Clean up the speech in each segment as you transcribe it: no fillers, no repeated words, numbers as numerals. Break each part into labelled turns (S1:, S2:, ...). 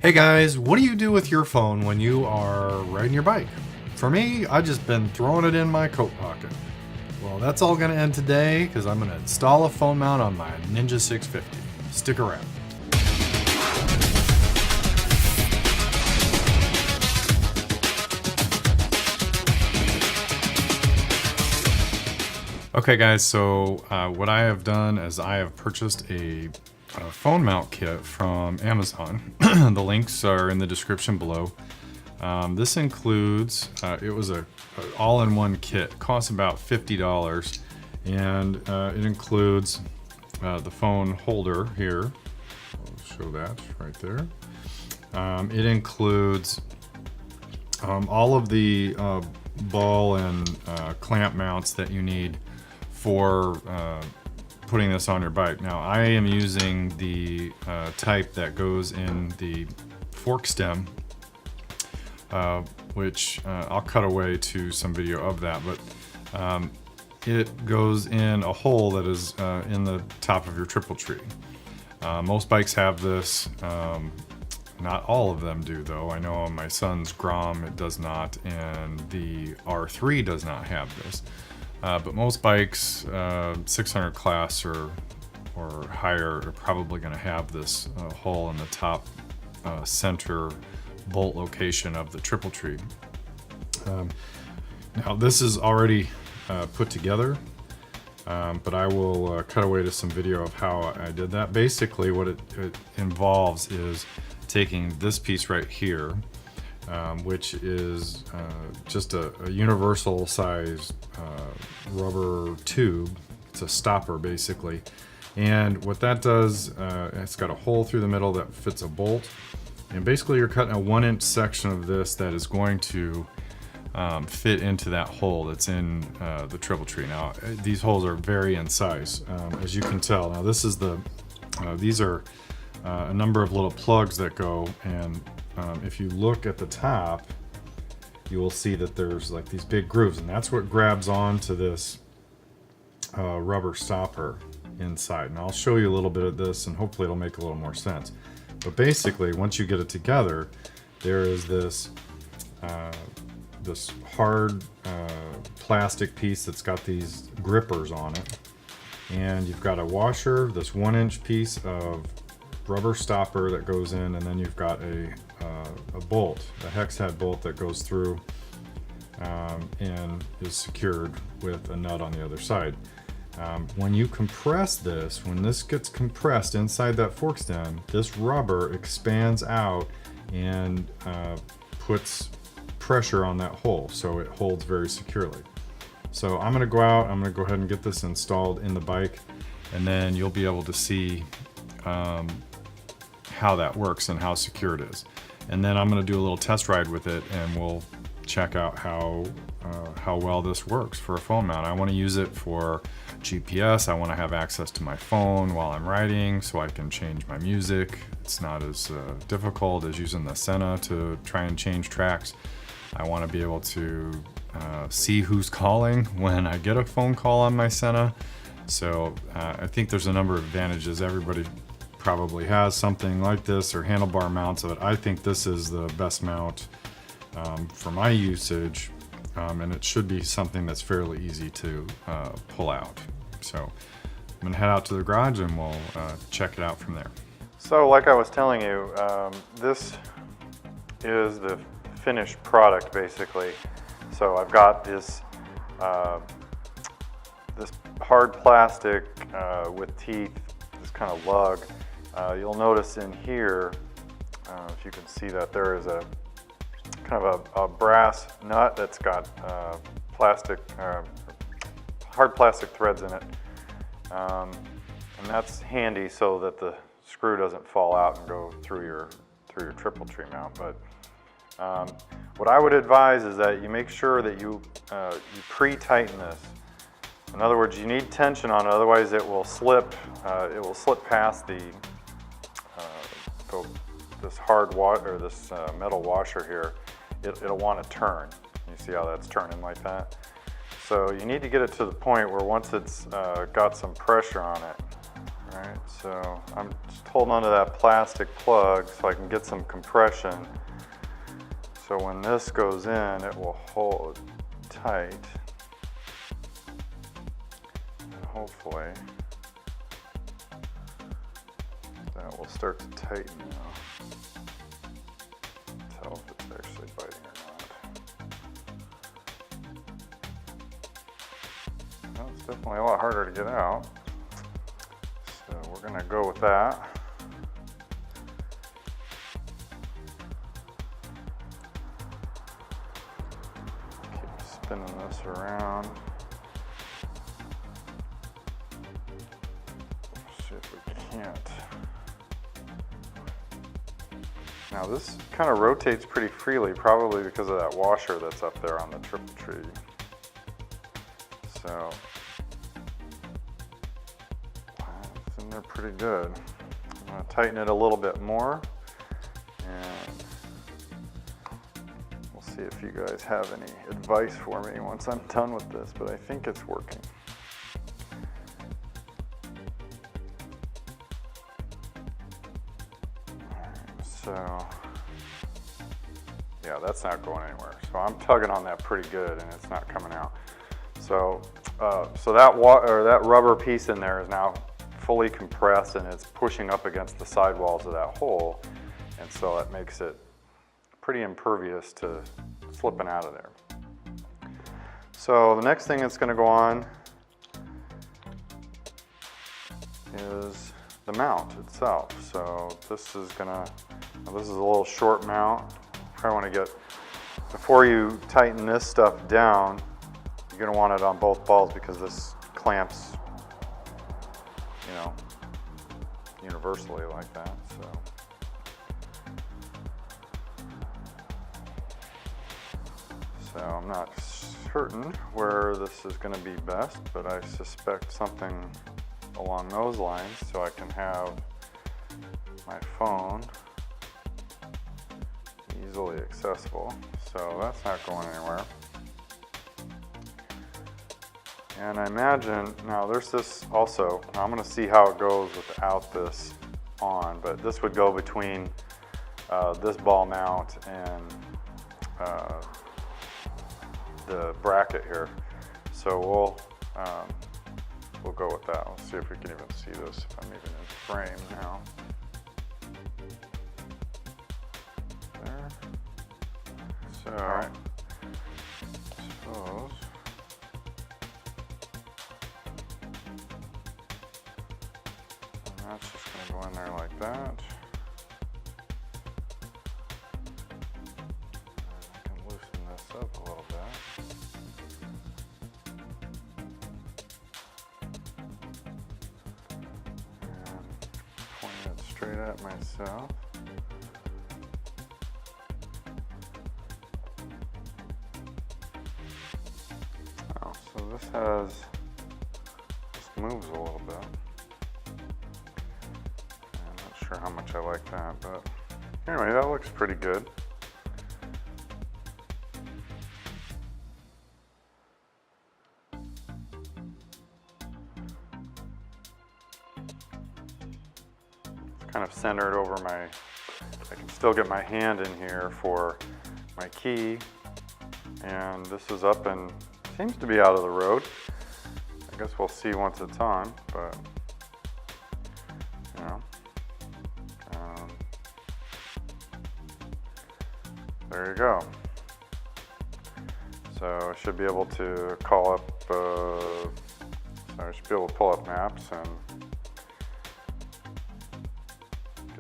S1: Hey guys, what do you do with your phone when you are riding your bike? For me, I've just been throwing it in my coat pocket. Well, that's all going to end today because I'm going to install a phone mount on my Ninja 650. Stick around. Okay guys, so what I have done is I have purchased a phone mount kit from Amazon. The links are in the description below. This includes, it was a all-in-one kit. It costs about $50, and it includes the phone holder here. I'll show that right there. It includes all of the ball and clamp mounts that you need for putting this on your bike. Now I am using the type that goes in the fork stem, which I'll cut away to some video of that, but it goes in a hole that is in the top of your triple tree. Most bikes have this, not all of them do though. I know on my son's Grom it does not, and the R3 does not have this. But most bikes, 600 class or higher, are probably going to have this hole in the top center bolt location of the triple tree. Now this is already put together, but I will cut away to some video of how I did that. Basically what it involves is taking this piece right here, which is just a universal size rubber tube. It's a stopper basically, and what that does, it's got a hole through the middle that fits a bolt, and basically you're cutting a 1-inch section of this that is going to fit into that hole that's in the triple tree. Now these holes are vary in size, as you can tell. Now this is the these are a number of little plugs that go, and if you look at the top, you will see that there's like these big grooves, and that's what grabs onto this rubber stopper inside. And I'll show you a little bit of this, and hopefully it'll make a little more sense. But basically, once you get it together, there is this this hard plastic piece that's got these grippers on it, and you've got a washer, this 1-inch piece of rubber stopper that goes in, and then you've got a bolt, a hex head bolt that goes through and is secured with a nut on the other side. When you compress this, when this gets compressed inside that fork stem, this rubber expands out and puts pressure on that hole, so it holds very securely. So I'm going to go out, I'm going to go ahead and get this installed in the bike, and then you'll be able to see how that works and how secure it is. And then I'm going to do a little test ride with it, and we'll check out how well this works for a phone mount. I want to use it for GPS. I want to have access to my phone while I'm riding so I can change my music. It's not as difficult as using the Senna to try and change tracks. I want to be able to see who's calling when I get a phone call on my Senna. So I think there's a number of advantages. Everybody probably has something like this or handlebar mounts of it. I think this is the best mount for my usage, and it should be something that's fairly easy to pull out. So I'm gonna head out to the garage and we'll check it out from there. So like I was telling you, this is the finished product basically. So I've got this this hard plastic with teeth, this kind of lug. You'll notice in here, if you can see that, there is a kind of a brass nut that's got plastic, hard plastic threads in it, and that's handy so that the screw doesn't fall out and go through your triple tree mount. But what I would advise is that you make sure that you pre-tighten this. In other words, you need tension on it, otherwise it will slip. It will slip past this this metal washer here. It'll want to turn. You see how that's turning like that? So you need to get it to the point where once it's got some pressure on it, Alright, so I'm just holding onto that plastic plug so I can get some compression. So when this goes in, it will hold tight. And hopefully that will start to tighten now. Tell if it's actually biting or not. Well, it's definitely a lot harder to get out. So we're gonna go with that. Keep spinning this around. See if we can't. Now this kind of rotates pretty freely, probably because of that washer that's up there on the triple tree. So it's in there pretty good. I'm going to tighten it a little bit more, and we'll see if you guys have any advice for me once I'm done with this, but I think it's working. So, yeah, that's not going anywhere. So I'm tugging on that pretty good, and it's not coming out. So, that rubber piece in there is now fully compressed, and it's pushing up against the sidewalls of that hole, and so that makes it pretty impervious to slipping out of there. So the next thing that's going to go on is the mount itself. So this is a little short mount. Probably want to get, before you tighten this stuff down, you're going to want it on both balls because this clamps, you know, universally like that. So I'm not certain where this is going to be best, but I suspect something along those lines so I can have my phone easily accessible. So that's not going anywhere. And I imagine, now there's this also, I'm going to see how it goes without this on, but this would go between this ball mount and the bracket here. So we'll go with that. Let's see if we can even see this, if I'm even in frame now. There. So, I suppose. And that's just going to go in there like that. I can loosen this up a little bit. Straight at myself. Oh, so this moves a little bit. I'm not sure how much I like that, but anyway, that looks pretty good. Kind of centered over I can still get my hand in here for my key, and this is up and seems to be out of the road. I guess we'll see once it's on, but you know, there you go. So I should be able to call up, so I should be able to pull up maps and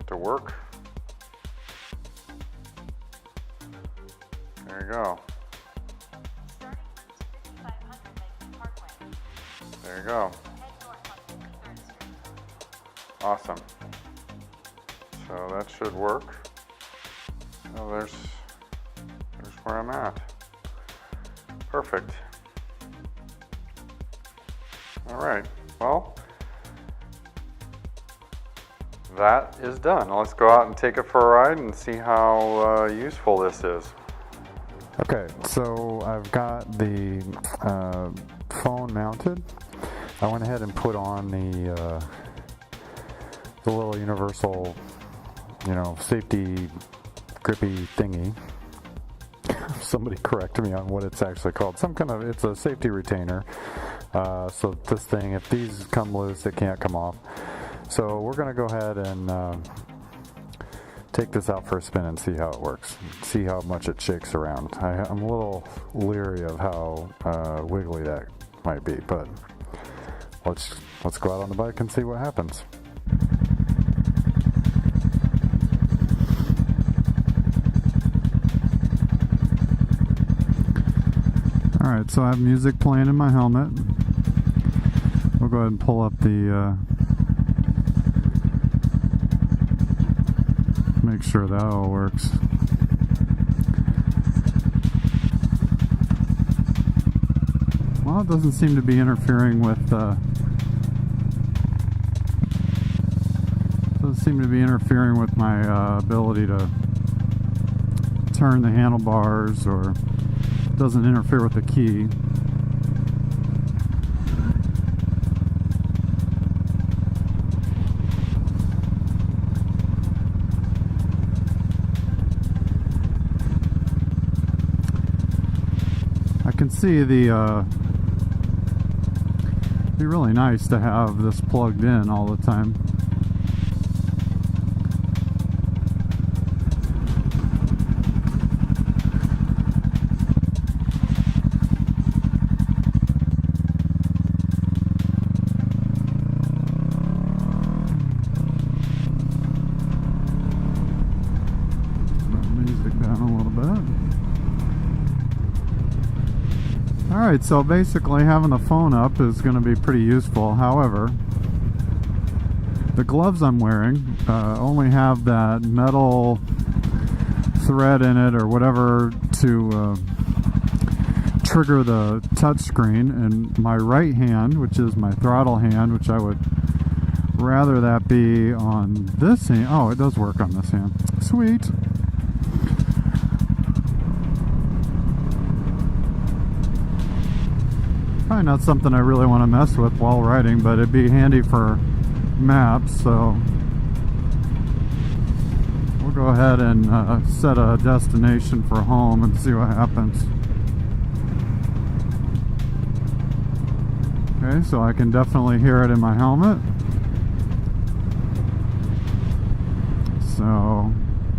S1: to work. There you go. There you go. Awesome. So that should work. So there's where I'm at. Perfect. All right. Well, that is done. Let's go out and take it for a ride and see how useful this is. Okay, so I've got the phone mounted. I went ahead and put on
S2: the little universal, you know, safety grippy thingy. Somebody correct me on what it's actually called. Some kind of, it's a safety retainer. So this thing, if these come loose, it can't come off. So we're going to go ahead and take this out for a spin and see how it works. See how much it shakes around. I'm a little leery of how wiggly that might be, but let's go out on the bike and see what happens. Alright, so I have music playing in my helmet. We'll go ahead and pull up the make sure that all works. Well, it doesn't seem to be interfering with my ability to turn the handlebars, or doesn't interfere with the key. I can see the it'd be really nice to have this plugged in all the time. Alright, so basically having the phone up is going to be pretty useful. However, the gloves I'm wearing only have that metal thread in it or whatever to trigger the touch screen, and my right hand, which is my throttle hand, which I would rather that be on this hand. Oh, it does work on this hand. Sweet. Probably not something I really want to mess with while riding, but it'd be handy for maps, so we'll go ahead and set a destination for home and see what happens. Okay, so I can definitely hear it in my helmet. So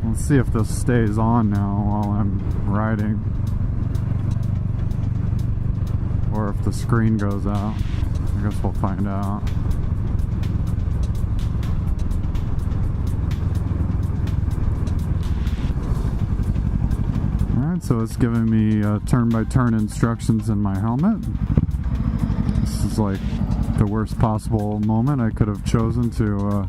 S2: let's see if this stays on now while I'm riding, or if the screen goes out. I guess we'll find out. Alright, so it's giving me turn-by-turn instructions in my helmet. This is like the worst possible moment I could have chosen to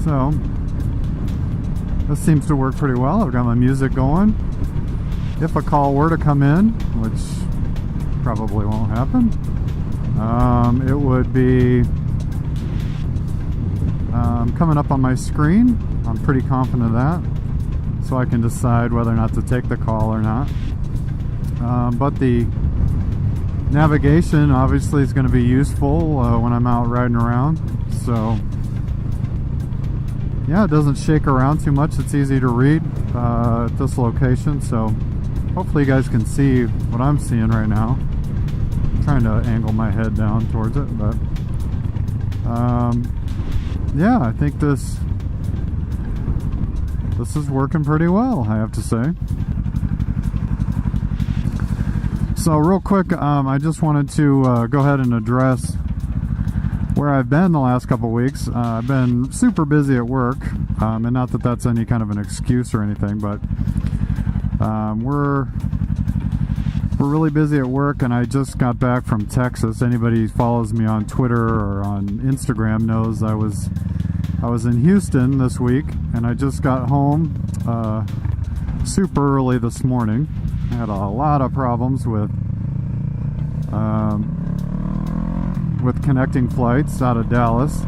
S2: So, this seems to work pretty well. I've got my music going. If a call were to come in, which probably won't happen, it would be coming up on my screen. I'm pretty confident of that. So I can decide whether or not to take the call or not. But the navigation obviously is going to be useful when I'm out riding around. So yeah, it doesn't shake around too much. It's easy to read at this location, so hopefully you guys can see what I'm seeing right now. I'm trying to angle my head down towards it, but yeah, I think this is working pretty well, I have to say. So real quick, I just wanted to go ahead and address where I've been the last couple weeks. I've been super busy at work, and not that that's any kind of an excuse or anything, but we're really busy at work, and I just got back from Texas. Anybody who follows me on Twitter or on Instagram knows I was in Houston this week, and I just got home super early this morning. I had a lot of problems with connecting flights out of Dallas.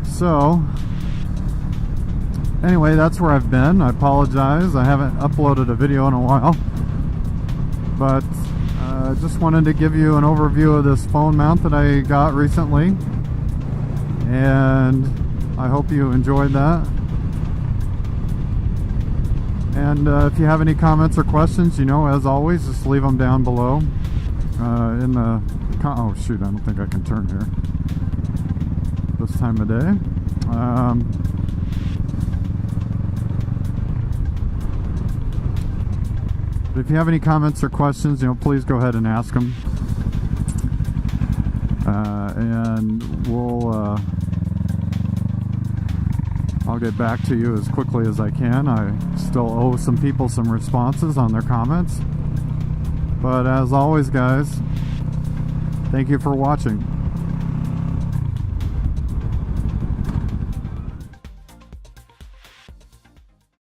S2: So anyway, that's where I've been. I apologize. I haven't uploaded a video in a while. But just wanted to give you an overview of this phone mount that I got recently. And I hope you enjoyed that. And if you have any comments or questions, you know, as always, just leave them down below in the... Oh, shoot, I don't think I can turn here this time of day. But if you have any comments or questions, you know, please go ahead and ask them. And I'll get back to you as quickly as I can. I still owe some people some responses on their comments. But as always, guys, thank you for watching.